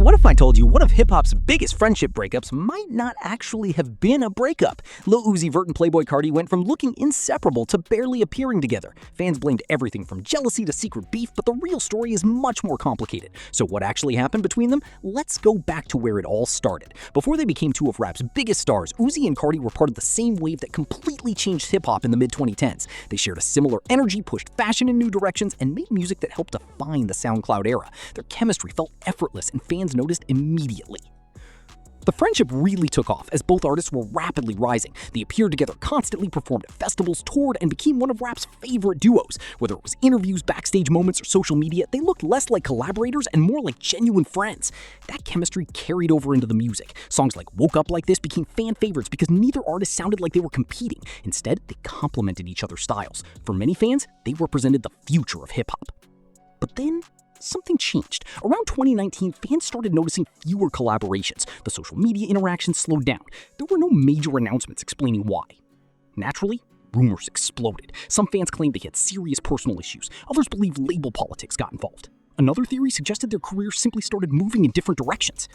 What if I told you one of hip-hop's biggest friendship breakups might not actually have been a breakup? Lil Uzi Vert and Playboi Carti went from looking inseparable to barely appearing together. Fans blamed everything from jealousy to secret beef, but the real story is much more complicated. So what actually happened between them? Let's go back to where it all started. Before they became two of rap's biggest stars, Uzi and Carti were part of the same wave that completely changed hip-hop in the mid-2010s. They shared a similar energy, pushed fashion in new directions, and made music that helped define the SoundCloud era. Their chemistry felt effortless, and fans noticed immediately. The friendship really took off as both artists were rapidly rising. They appeared together constantly, performed at festivals, toured, and became one of rap's favorite duos. Whether it was interviews, backstage moments, or social media, they looked less like collaborators and more like genuine friends. That chemistry carried over into the music. Songs like Woke Up Like This became fan favorites because neither artist sounded like they were competing. Instead, they complemented each other's styles. For many fans, they represented the future of hip-hop. But then, something changed. Around 2019, fans started noticing fewer collaborations. The social media interactions slowed down. There were no major announcements explaining why. Naturally, rumors exploded. Some fans claimed they had serious personal issues. Others believed label politics got involved. Another theory suggested their careers simply started moving in different directions.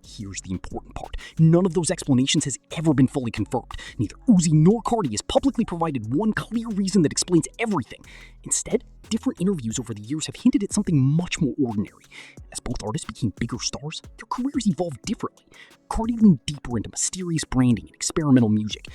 Here's the important part. None of those explanations has ever been fully confirmed. Neither Uzi nor Carti has publicly provided one clear reason that explains everything. Instead, different interviews over the years have hinted at something much more ordinary. As both artists became bigger stars, their careers evolved differently. Carti leaned deeper into mysterious branding and experimental music.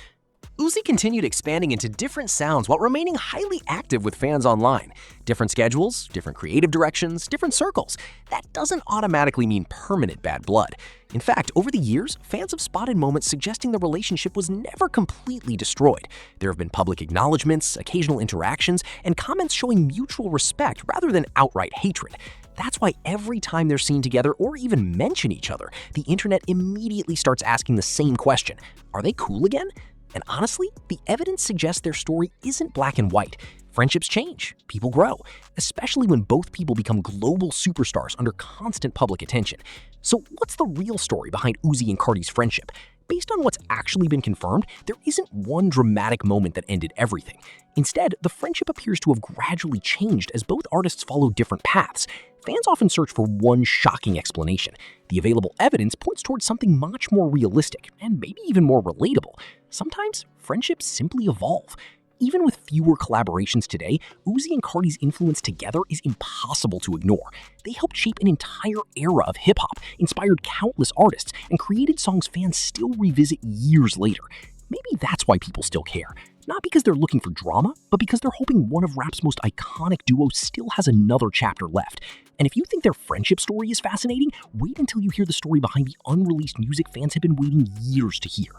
Uzi continued expanding into different sounds while remaining highly active with fans online. Different schedules, different creative directions, different circles. That doesn't automatically mean permanent bad blood. In fact, over the years, fans have spotted moments suggesting the relationship was never completely destroyed. There have been public acknowledgments, occasional interactions, and comments showing mutual respect rather than outright hatred. That's why every time they're seen together or even mention each other, the internet immediately starts asking the same question: are they cool again? And honestly, the evidence suggests their story isn't black and white. Friendships change, people grow, especially when both people become global superstars under constant public attention. So what's the real story behind Uzi and Carti's friendship? Based on what's actually been confirmed, there isn't one dramatic moment that ended everything. Instead, the friendship appears to have gradually changed as both artists followed different paths. Fans often search for one shocking explanation. The available evidence points towards something much more realistic and maybe even more relatable. Sometimes, friendships simply evolve. Even with fewer collaborations today, Uzi and Carti's influence together is impossible to ignore. They helped shape an entire era of hip-hop, inspired countless artists, and created songs fans still revisit years later. Maybe that's why people still care. Not because they're looking for drama, but because they're hoping one of rap's most iconic duos still has another chapter left. And if you think their friendship story is fascinating, wait until you hear the story behind the unreleased music fans have been waiting years to hear.